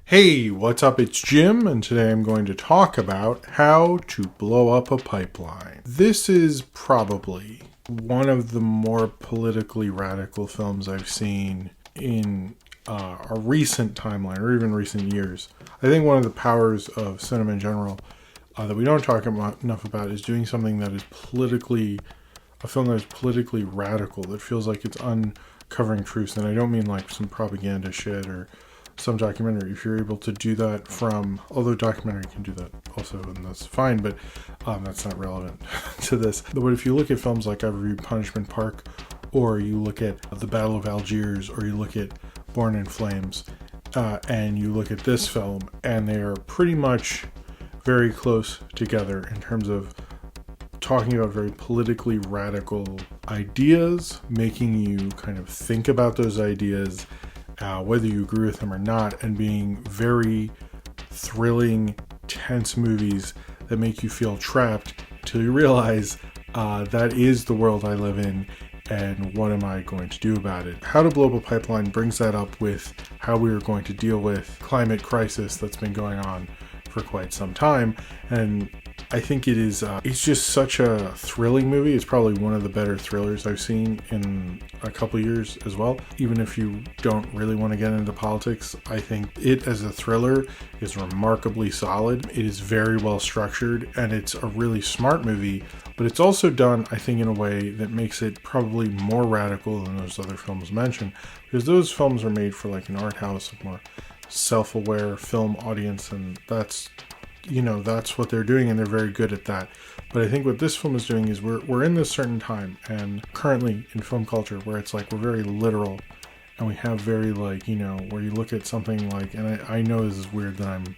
Hey, what's up? It's Jim, and today I'm going to talk about how to blow up a pipeline. This is probably one of the more politically radical films I've seen in a recent timeline, or even recent years. I think one of the powers of cinema in general that we don't talk enough about is doing something that is a film that is politically radical, that feels like it's uncovering truths. And I don't mean like some propaganda shit or some documentary. If you're able to do that although documentary can do that also, and that's fine, but that's not relevant to this. But if you look at films like I've reviewed Punishment Park, or you look at The Battle of Algiers, or you look at Born in Flames, and you look at this film, and they are pretty much very close together in terms of talking about very politically radical ideas, making you kind of think about those ideas, whether you agree with them or not, and being very thrilling, tense movies that make you feel trapped till you realize that is the world I live in, and what am I going to do about it? How to Blow Up a Pipeline brings that up with how we are going to deal with climate crisis that's been going on for quite some time. And I think it's just such a thrilling movie. It's probably one of the better thrillers I've seen in a couple years as well. Even if you don't really want to get into politics, I think it as a thriller is remarkably solid. It is very well structured, and it's a really smart movie, but it's also done, I think, in a way that makes it probably more radical than those other films mentioned, because those films are made for like an art house, a more self-aware film audience, and that's what they're doing, and they're very good at that. But I think what this film is doing is we're in this certain time, and currently in film culture, where it's like we're very literal, and we have very where you look at something like, and I know this is weird that I'm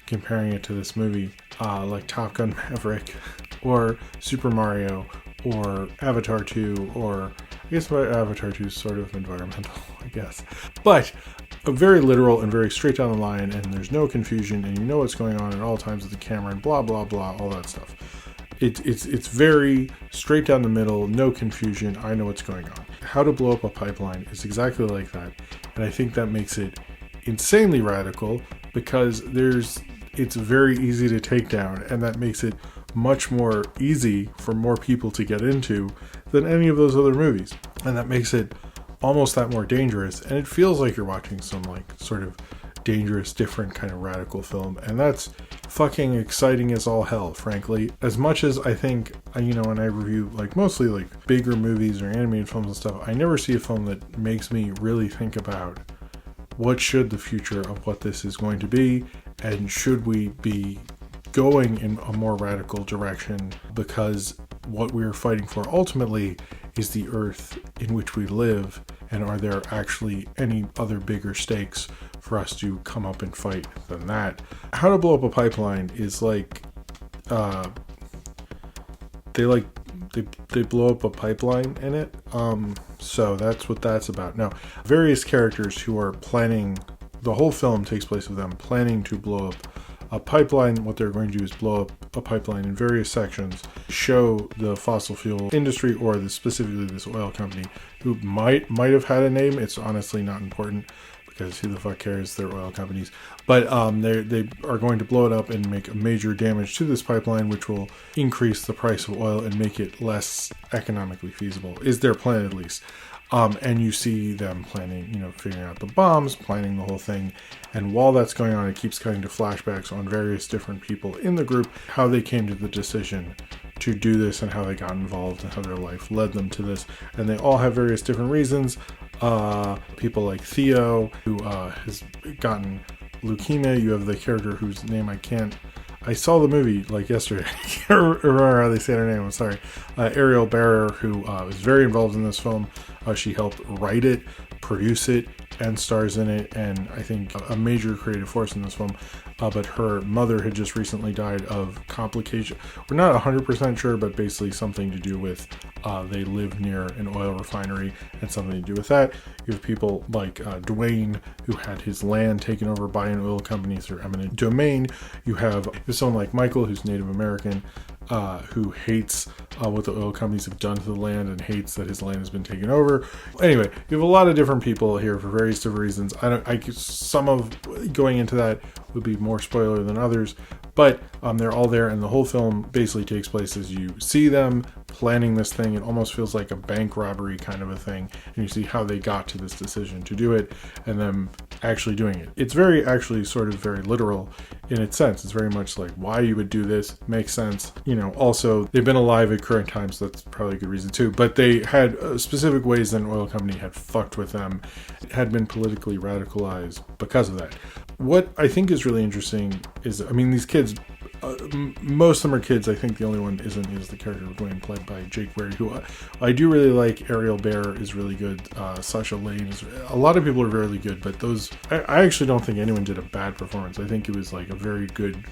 comparing it to this movie, like Top Gun Maverick, or Super Mario, or Avatar 2, or I guess Avatar 2 is sort of environmental, I guess. But very literal and very straight down the line, and there's no confusion, and you know what's going on at all times with the camera, and blah blah blah, all that stuff. It's very straight down the middle, no confusion. I know what's going on. How to Blow Up a Pipeline is exactly like that, and I think that makes it insanely radical, because it's very easy to take down, and that makes it much more easy for more people to get into than any of those other movies, and that makes it almost that more dangerous, and it feels like you're watching some sort of dangerous, different kind of radical film, and that's fucking exciting as all hell, frankly. As much as I think, when I review mostly bigger movies or animated films and stuff, I never see a film that makes me really think about what should the future of what this is going to be, and should we be going in a more radical direction, because what we're fighting for ultimately is the earth in which we live, and are there actually any other bigger stakes for us to come up and fight than that? How to Blow Up a Pipeline is they blow up a pipeline in it, so that's what that's about. Now, various characters who are planning, the whole film takes place with them planning to blow up a pipeline. What they're going to do is blow up a pipeline in various sections, show the fossil fuel industry, or specifically this oil company, who might have had a name. It's honestly not important, because who the fuck cares? They're oil companies. But they are going to blow it up and make major damage to this pipeline, which will increase the price of oil and make it less economically feasible, is their plan at least. And you see them planning, figuring out the bombs, planning the whole thing. And while that's going on, it keeps cutting to flashbacks on various different people in the group, how they came to the decision to do this, and how they got involved, and how their life led them to this. And they all have various different reasons. People like Theo, who has gotten leukemia. You have the character whose name I saw the movie yesterday. I can't remember how they say her name. I'm sorry. Ariel Bearer, who is very involved in this film. She helped write it, produce it, and stars in it, and I think a major creative force in this film. But her mother had just recently died of complication. We're not 100% sure, but basically something to do with they live near an oil refinery, and something to do with that. You have people like Dwayne, who had his land taken over by an oil company through eminent domain. You have someone like Michael, who's Native American, who hates what the oil companies have done to the land and hates that his land has been taken over. Anyway, you have a lot of different people here for various different reasons. Some of going into that would be more spoiler than others, but they're all there, and the whole film basically takes place as you see them planning this thing. It almost feels like a bank robbery kind of a thing, and you see how they got to this decision to do it and them actually doing it. It's very actually sort of very literal in its sense. It's very much like why you would do this makes sense. Also they've been alive at current times, so that's probably a good reason too, but they had specific ways that an oil company had fucked with them, had been politically radicalized because of that. What I think is really interesting is, these kids, most of them are kids. I think the only one isn't is the character going played by Jake Berry, who I do really like. Ariel Bear is really good. Sasha Lane is. A lot of people are really good, but I actually don't think anyone did a bad performance. I think it was like a very good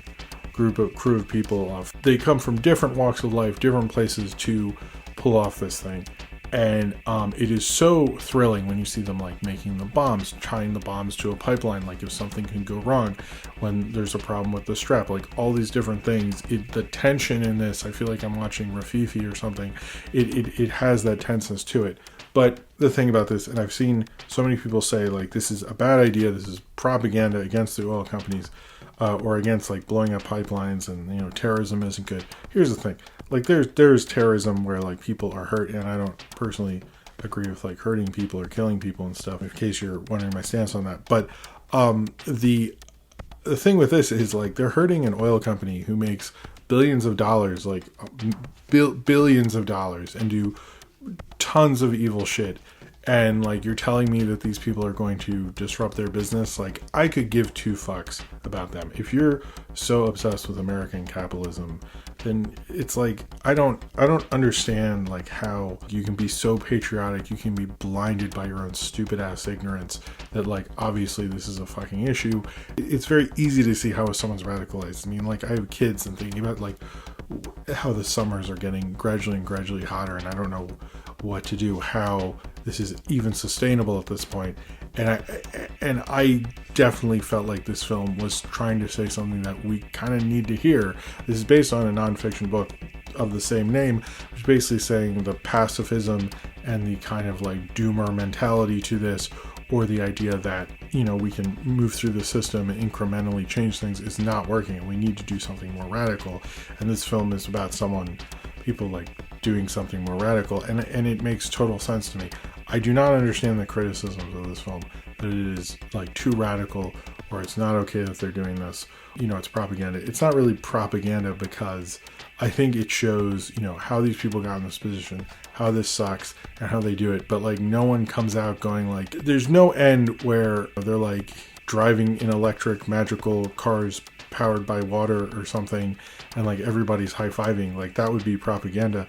crew of people. They come from different walks of life, different places to pull off this thing. And it is so thrilling when you see them like making the bombs, tying the bombs to a pipeline, like if something can go wrong, when there's a problem with the strap, like all these different things. The tension in this, I feel like I'm watching Rafifi or something. It has that tenseness to it. But the thing about this, and I've seen so many people say like this is a bad idea, this is propaganda against the oil companies, or against like blowing up pipelines, and terrorism isn't good. Here's the thing. Like there's terrorism where like people are hurt, and I don't personally agree with like hurting people or killing people and stuff, in case you're wondering my stance on that. But the thing with this is like they're hurting an oil company who makes billions of dollars, like billions of dollars, and do tons of evil shit. And like you're telling me that these people are going to disrupt their business. Like I could give two fucks about them. If you're so obsessed with American capitalism, then it's like I don't understand like how you can be so patriotic, you can be blinded by your own stupid ass ignorance that like obviously this is a fucking issue. It's very easy to see how someone's radicalized. Like I have kids and thinking about like how the summers are getting gradually hotter, and I don't know what to do, how this is even sustainable at this point. And I definitely felt like this film was trying to say something that we kind of need to hear. This is based on a nonfiction book of the same name, which is basically saying the pacifism and the kind of like doomer mentality to this, or the idea that we can move through the system and incrementally change things, is not working, and we need to do something more radical. And this film is about people like doing something more radical, and it makes total sense to me. I do not understand the criticisms of this film, that it is like too radical, or it's not okay that they're doing this. It's propaganda. It's not really propaganda, because I think it shows, how these people got in this position, how this sucks, and how they do it. But like no one comes out going like, there's no end where they're like driving in electric magical cars powered by water or something, and like everybody's high-fiving. Like that would be propaganda.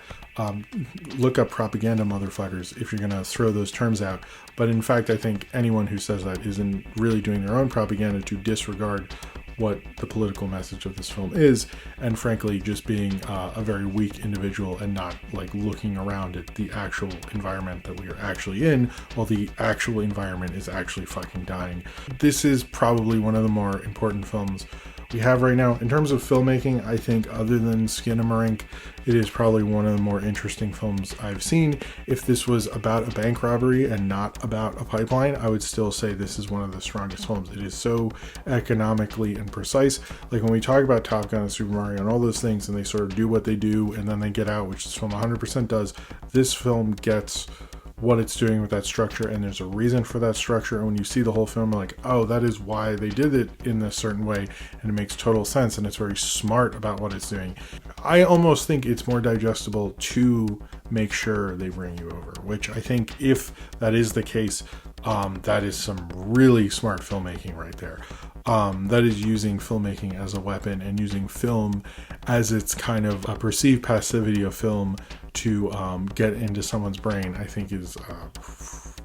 Look up propaganda, motherfuckers, if you're gonna throw those terms out. But in fact, I think anyone who says that isn't really doing their own propaganda to disregard what the political message of this film is, and frankly just being a very weak individual and not like looking around at the actual environment that we are actually in, while the actual environment is actually fucking dying. This is probably one of the more important films we have right now in terms of filmmaking. I think other than Skinamarink, it is probably one of the more interesting films I've seen. If this was about a bank robbery and not about a pipeline, I would still say this is one of the strongest films. It is so economically and precise. Like when we talk about Top Gun and Super Mario and all those things, and they sort of do what they do and then they get out, which this film 100% does, this film gets what it's doing with that structure, and there's a reason for that structure. And when you see the whole film, you're like, oh, that is why they did it in this certain way, and it makes total sense, and it's very smart about what it's doing. I almost think it's more digestible to make sure they bring you over, which I think if that is the case, that is some really smart filmmaking right there. That is using filmmaking as a weapon, and using film as its kind of a perceived passivity of film to get into someone's brain, I think is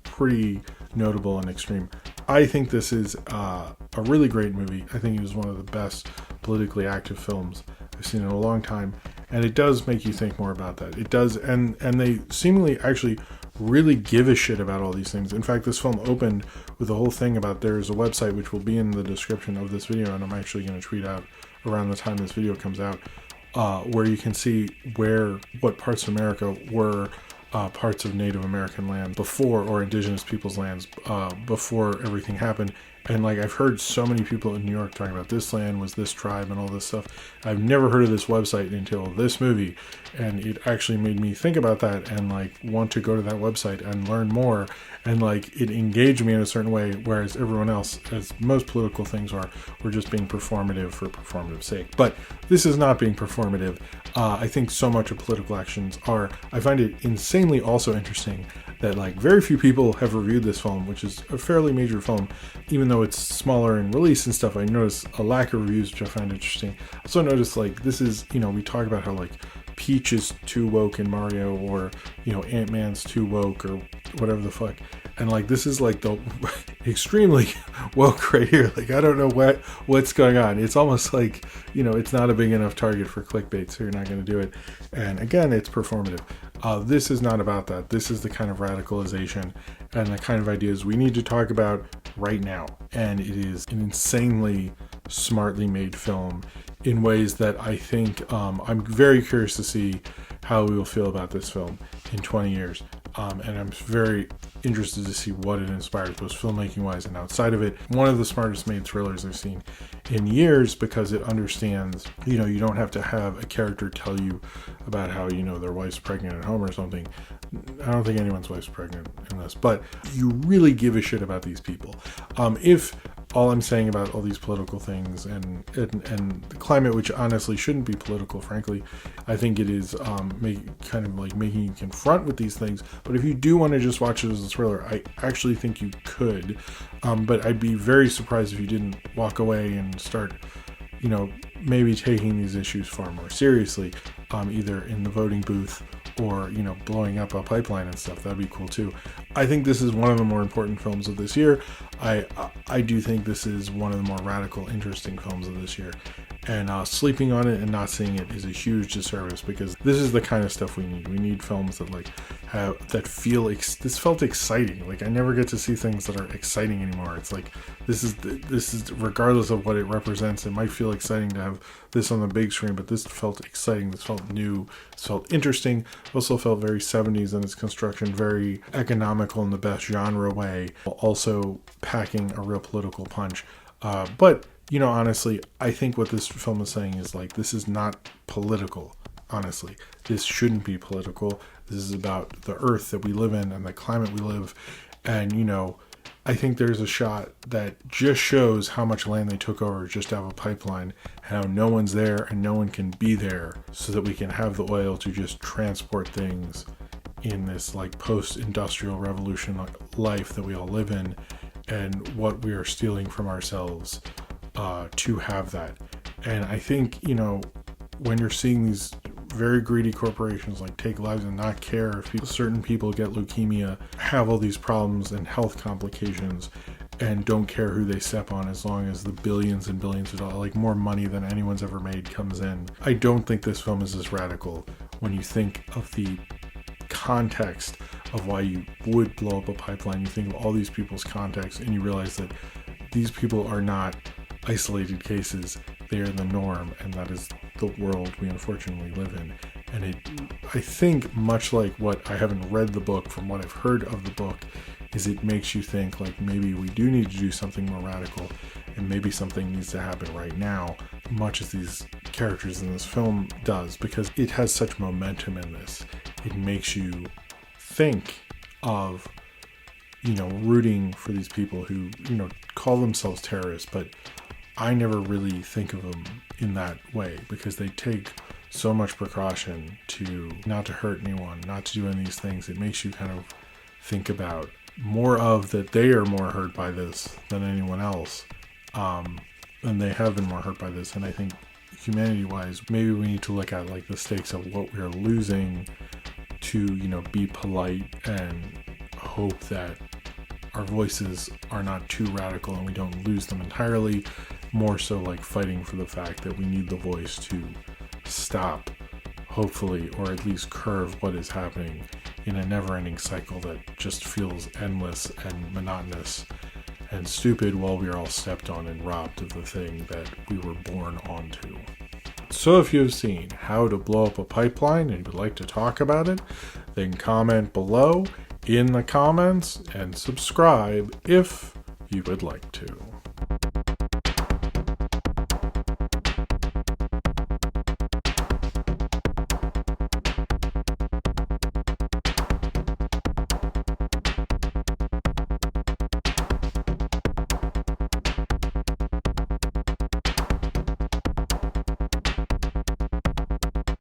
pretty notable and extreme. I think this is a really great movie. I think it was one of the best politically active films I've seen in a long time, and it does make you think more about that. It does, and they seemingly actually really give a shit about all these things. In fact, this film opened with a whole thing about, there's a website which will be in the description of this video, and I'm actually going to tweet out around the time this video comes out, where you can see what parts of America were parts of Native American land before, or indigenous people's lands before everything happened. And like, I've heard so many people in New York talking about this land was this tribe and all this stuff. I've never heard of this website until this movie, and it actually made me think about that and like want to go to that website and learn more. And like, it engaged me in a certain way, whereas everyone else, as most political things are, were just being performative for performative sake. But this is not being performative. I think so much of political actions are. I find it insanely also interesting that like very few people have reviewed this film, which is a fairly major film, even though it's smaller in release and stuff. I noticed a lack of reviews, which I find interesting. I also noticed like, this is, we talk about how like Peach is too woke in Mario, or Ant-Man's too woke, or whatever the fuck, and like, this is like the extremely woke right here. Like, I don't know what's going on. It's almost like it's not a big enough target for clickbait, so you're not going to do it. And again, it's performative. This is not about that. This is the kind of radicalization and the kind of ideas we need to talk about right now. And it is an insanely smartly made film in ways that I think I'm very curious to see how we will feel about this film in 20 years. And I'm very interested to see what it inspires, both filmmaking wise and outside of it. One of the smartest made thrillers I've seen in years, because it understands, you don't have to have a character tell you about how, their wife's pregnant at home or something. I don't think anyone's wife's pregnant in this, but you really give a shit about these people. If all I'm saying about all these political things and the climate, which honestly shouldn't be political, frankly, I think it is kind of like making you confront with these things. But if you do want to just watch it as a thriller, I actually think you could. But I'd be very surprised if you didn't walk away and start, maybe taking these issues far more seriously, either in the voting booth or, blowing up a pipeline and stuff. That'd be cool too. I think this is one of the more important films of this year. I do think this is one of the more radical, interesting films of this year. And sleeping on it and not seeing it is a huge disservice, because this is the kind of stuff we need. We need films that this felt exciting. Like, I never get to see things that are exciting anymore. It's like, this is regardless of what it represents, it might feel exciting to have this on the big screen, but this felt exciting. This felt new. This felt interesting. Also felt very 70s in its construction, very economical in the best genre way, while also packing a real political punch. But honestly, I think what this film is saying is like, this is not political. Honestly, this shouldn't be political. This is about the earth that we live in and the climate we live. And, I think there's a shot that just shows how much land they took over just to have a pipeline, and how no one's there and no one can be there, so that we can have the oil to just transport things in this like post-industrial revolution life that we all live in, and what we are stealing from ourselves to have that. And I think, when you're seeing these very greedy corporations like take lives and not care if certain people get leukemia, have all these problems and health complications, and don't care who they step on, as long as the billions and billions of dollars, like more money than anyone's ever made, comes in. I don't think this film is as radical when you think of the context of why you would blow up a pipeline. You think of all these people's context, and you realize that these people are not isolated cases. They are the norm, and that is the world we unfortunately live in. And I think, much like what, I haven't read the book, from what I've heard of the book, is it makes you think like, maybe we do need to do something more radical, and maybe something needs to happen right now, much as these characters in this film does, because it has such momentum in this. It makes you think of, rooting for these people who, call themselves terrorists, but I never really think of them in that way, because they take so much precaution to not to hurt anyone, not to do any of these things. It makes you kind of think about more of that they are more hurt by this than anyone else. And they have been more hurt by this. And I think humanity-wise, maybe we need to look at like the stakes of what we're losing to, be polite and hope that our voices are not too radical and we don't lose them entirely. More so like fighting for the fact that we need the voice to stop, hopefully, or at least curve what is happening in a never-ending cycle that just feels endless and monotonous and stupid, while we are all stepped on and robbed of the thing that we were born onto. So if you've seen How to Blow Up a Pipeline and would like to talk about it, then comment below in the comments and subscribe if you would like to.